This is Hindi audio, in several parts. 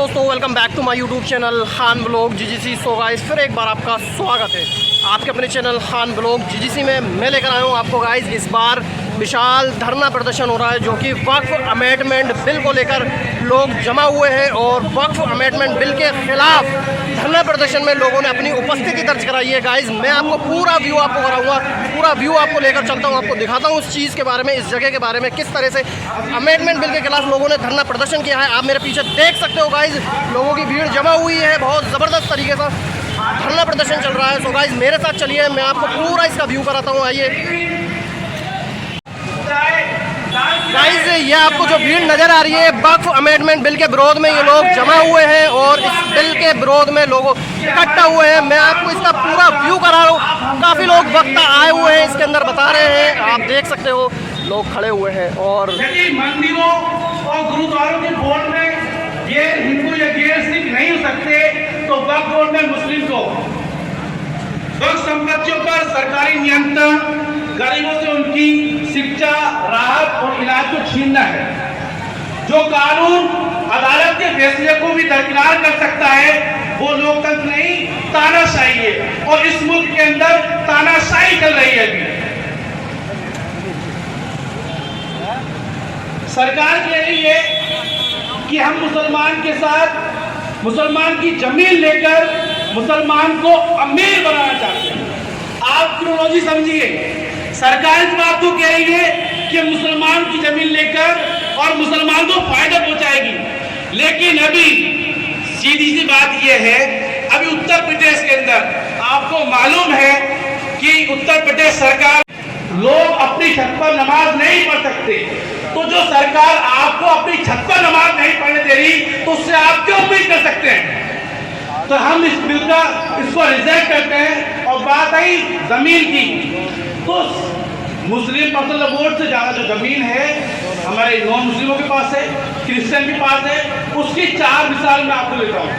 दोस्तों, welcome back to my YouTube channel Khan blog GGC. So guys, फिर एक बार आपका स्वागत है आपके अपने चैनल खान ब्लॉग जीजीसी में। मैं लेकर आया हूँ आपको गाइस, इस बार विशाल धरना प्रदर्शन हो रहा है जो कि वक्फ अमेंडमेंट बिल को लेकर लोग जमा हुए हैं और वक्फ अमेंडमेंट बिल के खिलाफ धरना प्रदर्शन में लोगों ने अपनी उपस्थिति दर्ज कराई है। गाइस, मैं आपको पूरा व्यू आपको कराऊंगा, पूरा व्यू आपको लेकर चलता हूँ, आपको दिखाता हूँ उस चीज़ के बारे में, इस जगह के बारे में, किस तरह से अमेंडमेंट बिल के खिलाफ लोगों ने धरना प्रदर्शन किया है। आप मेरे पीछे देख सकते हो गाइस, लोगों की भीड़ जमा हुई है, बहुत ज़बरदस्त तरीके से धरना प्रदर्शन चल रहा है। सो गाइस, मेरे साथ चलिए, मैं आपको पूरा इसका व्यू कराता हूँ। आइए गाइस, ये आपको जो भीड़ नजर आ रही है, वक्फ अमेंडमेंट बिल के विरोध में ये लोग जमा हुए हैं और इस बिल के विरोध में लोग इकट्ठा हुए हैं। मैं आपको इसका पूरा व्यू करा रहा हूँ। काफ़ी लोग वक्ता आए हुए हैं, इसके अंदर बता रहे हैं, आप देख सकते हो लोग खड़े हुए हैं। और मंदिरों और गुरुद्वारों के बोर्ड में ये हिंदू या गैर सिख नहीं हो सकते, तो वक्फ बोर्ड में मुस्लिम को वक्फ संपत्तियों पर सरकारी नियंत्रण, गरीबों से उनकी शिक्षा, राहत और इलाज को छीनना है। जो कानून अदालत के फैसले को भी दरकिनार कर सकता है वो लोकतंत्र नहीं, तानाशाही है। और इस मुल्क के अंदर तानाशाही चल रही है। अभी सरकार कह रही है कि हम मुसलमान के साथ मुसलमान की जमीन लेकर मुसलमान को अमीर बनाना चाहते हैं। आप क्रोनोलॉजी समझिए। सरकार इस बात को कह रही है कि मुसलमान की जमीन लेकर और मुसलमान को फायदा पहुंचाएगी, लेकिन अभी सीधी सी बात यह है, अभी उत्तर प्रदेश के अंदर आपको मालूम है कि उत्तर प्रदेश सरकार, लोग अपनी छत पर नमाज नहीं पढ़ सकते, तो जो सरकार आपको अपनी छत पर नमाज नहीं पढ़ने दे रही, तो उससे आप क्यों उम्मीद कर सकते हैं? तो हम इस बिल का इसको रिजेक्ट करते हैं। और बात आई जमीन की, तो मुस्लिम पर्सनल वोट से ज्यादा जो जमीन है हमारे नॉन मुस्लिमों के पास है, क्रिश्चियन के पास है। उसकी 4 मिसाल मैं आपको देता हूँ।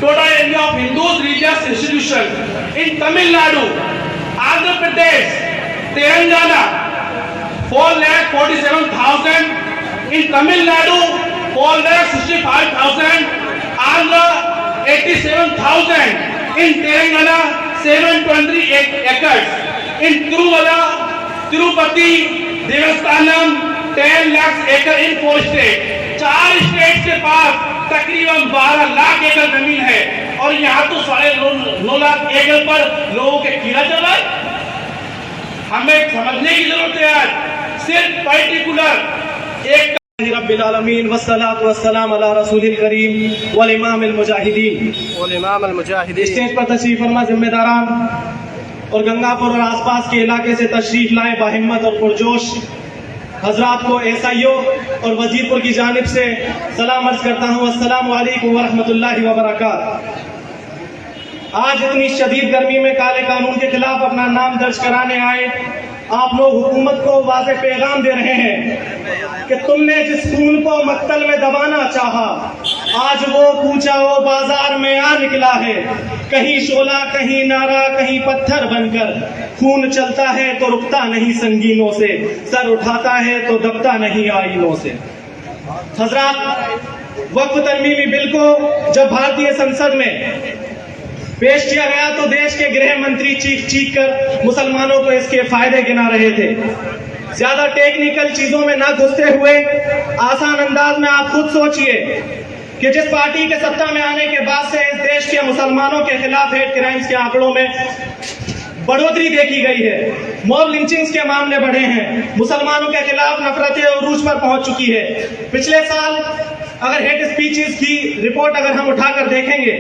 Total area of Hindus religious institution in Tamil Nadu, Andhra Pradesh, Telangana 4,47,000, in Tamil Nadu 4,65,000, Andhra 87,000, in Telangana 728 acres, in Tirupati Devasthanam 10 lakh एकड़ इन 4 स्टेट। 4 स्टेट के पास तकरीबन 12 लाख एकड़ जमीन है और यहाँ तो 9.5 लाख एकड़ पर लोगों के कीड़ा चल रहा है। हमें समझने की जरूरत है। आज सिर्फ पर्टिकुलर एक रब्बिल आलमीन वस्सलातु वस्सलाम अला रसूलिल करीम वल इमामिल मुजाहिदीन। स्टेज पर तशरीफ फरमा जिम्मेदारान और गंगापुर और आसपास के इलाके से तशरीफ लाए बाहिम्मत और पुरजोश हजरात को एसआईओ और वजीरपुर की जानिब से सलाम अर्ज करता हूँ। अस्सलामु अलैकुम व रहमतुल्लाहि व बरकातहू। आज इतनी शदीद गर्मी में काले कानून के खिलाफ अपना नाम दर्ज कराने आए आप लोग हुकूमत को वाज़ेह पैगाम दे रहे हैं कि तुमने जिस खून को मक्तल में दबाना चाहा, आज वो कूचा वो बाजार में आ निकला है। कहीं शोला, कहीं नारा, कहीं पत्थर बनकर खून चलता है तो रुकता नहीं संगीनों से, सर उठाता है तो दबता नहीं आईनों से। हजरात, वक्फ तरमीमी बिल को जब भारतीय संसद में पेश किया गया तो देश के गृह मंत्री चीख कर मुसलमानों को इसके फायदे गिना रहे थे। ज्यादा टेक्निकल चीजों में ना घुसते हुए आसान अंदाज में आप खुद सोचिए कि जिस पार्टी के सत्ता में आने के बाद से इस देश के मुसलमानों के खिलाफ हेट क्राइम्स के आंकड़ों में बढ़ोतरी देखी गई है, मॉब लिंचिंग्स के मामले बढ़े हैं, मुसलमानों के खिलाफ नफरतें उरूज पर पहुंच चुकी है। पिछले साल अगर हेट स्पीचेस की रिपोर्ट अगर हम उठाकर देखेंगे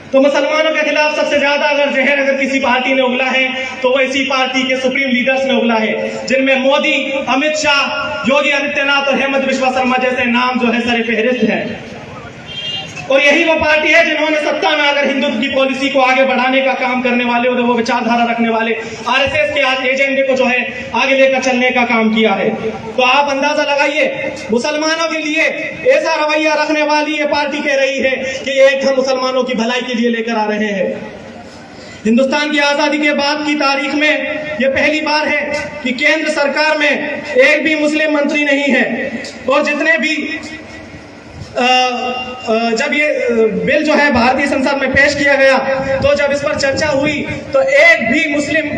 तो मुसलमानों के खिलाफ सबसे ज्यादा अगर किसी पार्टी ने उगला है तो वो इसी पार्टी के सुप्रीम लीडर्स ने उगला है, जिनमें मोदी, अमित शाह, योगी आदित्यनाथ और हेमंत बिश्वा शर्मा जैसे नाम जो है सर फहरिस्त है। और यही वो पार्टी है जिन्होंने सत्ता में अगर हिंदुत्व की पॉलिसी को आगे बढ़ाने का काम करने वाले और वो विचारधारा रखने वाले आरएसएस के आज एजेंडे को जो है आगे लेकर चलने का काम किया है। तो आप अंदाजा लगाइए, मुसलमानों के लिए ऐसा रवैया रखने वाली ये पार्टी कह रही है कि एक हम मुसलमानों की भलाई के लिए लेकर आ रहे हैं। हिंदुस्तान की आजादी के बाद की तारीख में यह पहली बार है कि केंद्र सरकार में एक भी मुस्लिम मंत्री नहीं है और जितने भी जब ये बिल जो है भारतीय संसद में पेश किया गया तो जब इस पर चर्चा हुई तो एक भी मुस्लिम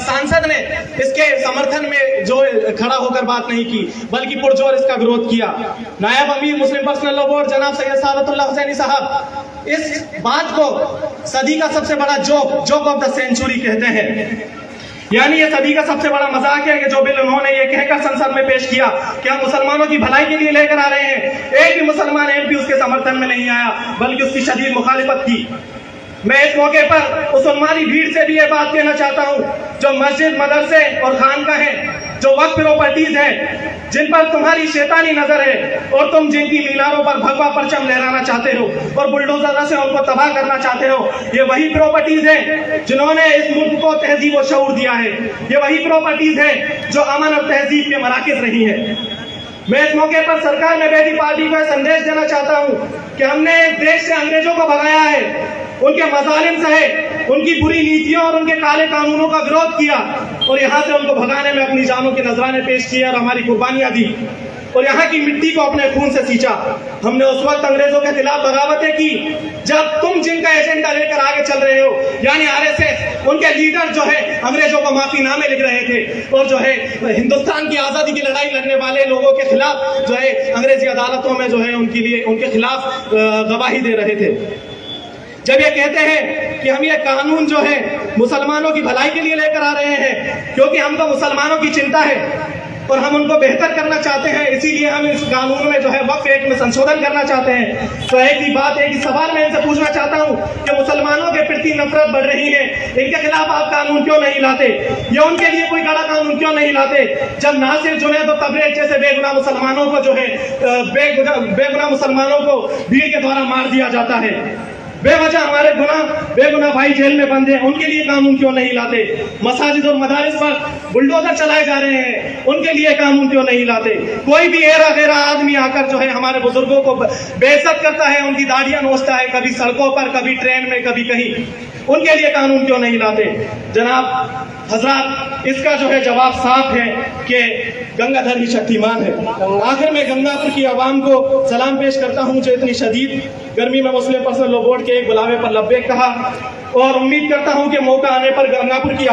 सांसद ने इसके समर्थन में जो खड़ा होकर बात नहीं की, बल्कि पुरजोर इसका विरोध किया। नायब अमीर मुस्लिम पर्सनल लॉ बोर्ड जनाब सैयद सादतुल्लाह हुसैनी साहब इस बात को सदी का सबसे बड़ा जोक ऑफ द सेंचुरी कहते हैं। यानी ये सदी का सबसे बड़ा मजाक है कि जो बिल उन्होंने ये कहकर संसद में पेश किया कि हम मुसलमानों की भलाई के लिए लेकर आ रहे हैं, एक भी मुसलमान एमपी उसके समर्थन में नहीं आया, बल्कि उसकी शदीद मुखालिफत की। मैं इस मौके पर उस उन्मादी भीड़ से भी ये बात कहना चाहता हूँ जो मस्जिद, मदरसे और खानका है, जो वक्फ प्रॉपर्टीज है, जिन पर तुम्हारी शैतानी नजर है और तुम जिनकी मीनारों पर भगवा परचम लहराना चाहते हो और बुलडोजर से उनको तबाह करना चाहते हो, ये वही प्रॉपर्टीज है जिन्होंने इस मुल्क को तहजीब और शऊर दिया है। ये वही प्रॉपर्टीज है जो अमन और तहजीब के मराकज रही है। मैं इस मौके पर सरकार में बैठी पार्टी को संदेश देना चाहता हूँ कि हमने देश से अंग्रेजों को भगाया है, उनके मजालिम सहे, उनकी बुरी नीतियों और उनके काले कानूनों का विरोध किया और यहाँ से उनको भगाने में अपनी जानों के नजराने पेश किए और हमारी कुर्बानियां दी और यहाँ की मिट्टी को अपने खून से सींचा। हमने उस वक्त अंग्रेजों के खिलाफ बगावतें की जब तुम जिनका एजेंडा लेकर आगे चल रहे हो, यानी आरएसएस, उनके लीडर जो है अंग्रेजों को माफीनामे लिख रहे थे और जो है हिंदुस्तान की आजादी की लड़ाई लड़ने वाले लोगों के खिलाफ जो है अंग्रेजी अदालतों में जो है उनके खिलाफ गवाही दे रहे थे। जब ये कहते हैं कि हम ये कानून जो है मुसलमानों की भलाई के लिए लेकर आ रहे हैं क्योंकि हमको मुसलमानों की चिंता है और हम उनको बेहतर करना चाहते हैं, इसीलिए हम इस कानून में जो है वक्फ एक्ट में संशोधन करना चाहते हैं, तो एक ही बात, एक ही सवाल मैं इनसे पूछना चाहता हूं कि मुसलमानों के प्रति नफरत बढ़ रही है, इनके खिलाफ आप कानून क्यों नहीं लाते या उनके लिए कोई कड़ा कानून क्यों नहीं लाते? जब नासिर जुनैद और तबरेज जैसे बेगुनाह मुसलमानों को जो है बेगुनाह मुसलमानों को भीड़ के द्वारा मार दिया जाता है, बेवजह हमारे बेगुनाह भाई जेल में बंद हैं, उनके लिए कानून क्यों नहीं लाते? मसाजिद और मदारिस पर बुलडोजर चलाए जा रहे हैं, उनके लिए कानून क्यों नहीं लाते? कोई भी एरा गैरा आदमी आकर जो है हमारे बुजुर्गों को बेइज्जत करता है, उनकी दाढ़ियां नोचता है, कभी सड़कों पर, कभी ट्रेन में, कभी कहीं, उनके लिए कानून क्यों नहीं लाते? जनाब हजरात, इसका जो है जवाब साफ है कि गंगाधर ही शक्तिमान है। आखिर में गंगापुर की आवाम को सलाम पेश करता हूं जो इतनी शदीद गर्मी में मुस्लिम पर्सनल लॉ बोर्ड के एक बुलावे पर लब्बैक कहा और उम्मीद करता हूं कि मौका आने पर गंगापुर की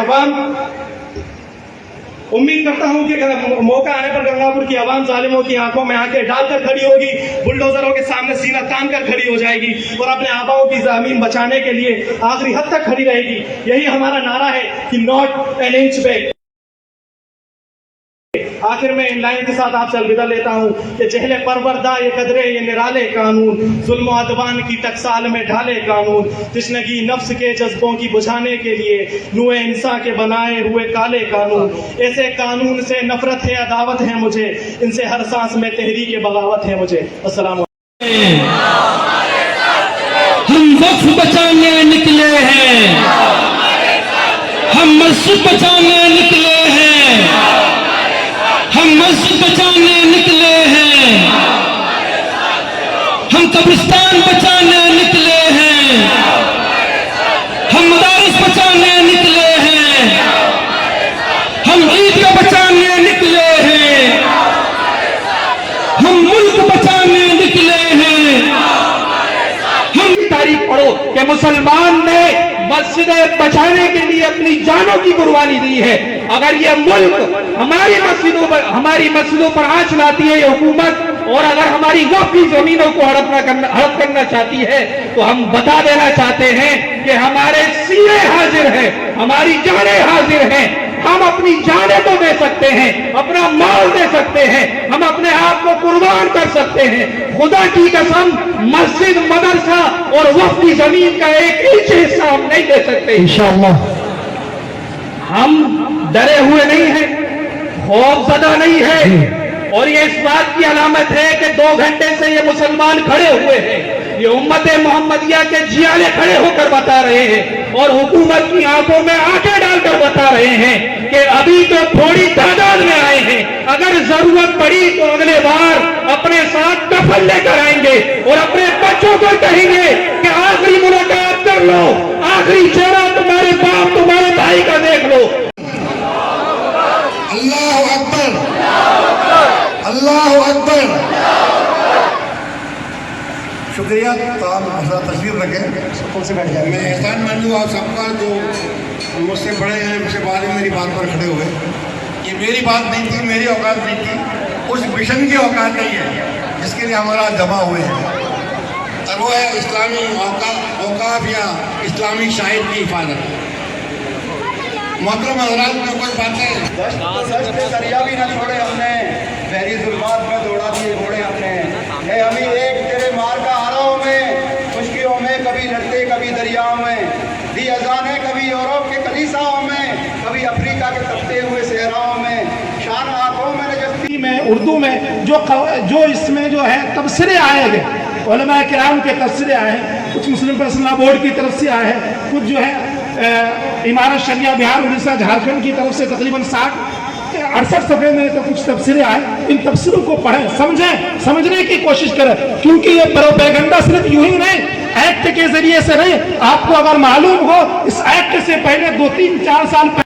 आवाम जालिमों की आंखों में आंखें डालकर खड़ी होगी, बुलडोजरों के सामने सीना तान कर खड़ी हो जाएगी और अपने आबाओं की जमीन बचाने के लिए आखिरी हद तक खड़ी रहेगी। यही हमारा नारा है कि नॉट एन इंच बैक। आखिर में इन लाइन के साथ आपसे अलविदा लेता हूँ कि जहले परवरदा ये कदरे ये निराले कानून, जुल्म अदवान की टकसाल में ढाले कानून, तिश्नगी नफ्स के जज्बों की बुझाने के लिए नूए इंसा के बनाए हुए काले कानून, ऐसे कानून से नफरत है, अदावत है मुझे, इनसे हर सांस में तहरीक बगावत है मुझे। अस्सलाम। हम वक्फ बचाने निकले हैं, हम मस्जिद बचाने निकले हैं, हम मस्जिद बचाने निकले हैं, हम कब्रिस्तान बचाने निकले हैं, हम मदारिस बचाने निकले हैं, हम ईदगाह बचाने निकले हैं, हम मुल्क बचाने निकले हैं। हम तारीख पढ़ो कि मुसलमान ने मस्जिदें बचाने के लिए अपनी जानों की कुर्बानी दी है। अगर ये मुल्क हमारी मस्जिदों पर आंच लाती है ये हुकूमत, और अगर हमारी वक्फ की जमीनों को हड़प करना चाहती है, तो हम बता देना चाहते हैं कि हमारे सीने हाजिर हैं, हमारी जानें हाजिर हैं। हम अपनी जानें तो दे सकते हैं, अपना माल दे सकते हैं, हम अपने आप को कुर्बान कर सकते हैं। खुदा की कसम, मस्जिद, मदरसा और वक्फ की जमीन का एक इंच हिस्सा हम नहीं दे सकते इंशाअल्लाह। हम डरे हुए नहीं हैं, खौफजदा नहीं है, और ये इस बात की अलामत है कि 2 घंटे से ये मुसलमान खड़े हुए हैं, ये उम्मत मोहम्मदिया के जियाले खड़े होकर बता रहे हैं और हुकूमत की आंखों में आंखें डालकर बता रहे हैं कि अभी तो थोड़ी तादाद में आए हैं, अगर जरूरत पड़ी तो अगले बार अपने साथ कफन लेकर आएंगे और अपने बच्चों को कहेंगे कि आखिरी मुलाकात कर लो, आखिरी चेहरा तुम्हारे बाप तुम्हारे भाई का देख लो। अल्लाह अकबर, अल्लाह अकबर। शुक्रिया। तो आप तशरीफ रखें। मैं एहसान मंद हूँ आप सबका जो मुझसे बड़े हैं, मुझसे बाद में मेरी बात पर खड़े हुए। ये मेरी बात नहीं थी, मेरी औकात नहीं थी, उस मिशन की औकात नहीं है जिसके लिए हमारा जमा हुए हैं, और वो है इस्लामी औकाफ या इस्लामी शाहिद की हिफाजत। मोहतरम हज़रात में कुछ बातें दरिया भी न छोड़े हमने, बहरी जुल्मात में दौड़ा दिए घोड़े हमने। है हमें एक तेरे मार का आराओं में, खुशकियों में कभी लड़ते कभी दरियाओं में, दी अजाने कभी यूरोप के कलीसाओं में, कभी अफ्रीका के तपते हुए सहराओं में, शान आंखों में नजस्ती में उर्दू में जो इसमें जो है तबसरे आए गए, उलमा किराम के तबसरे आए हैं, कुछ मुस्लिम पर्सनल बोर्ड की तरफ से आए हैं, कुछ जो है इमारत शरिया बिहार उड़ीसा झारखंड की तरफ से तकरीबन 68 सफ़े में तो कुछ तफसीरें आए। इन तफसीरों को पढ़ें, समझें, समझने की कोशिश करें, क्योंकि ये प्रोपेगेंडा सिर्फ यूं ही नहीं, एक्ट के जरिए से नहीं। आपको अगर मालूम हो, इस एक्ट से पहले 2, 3, 4 साल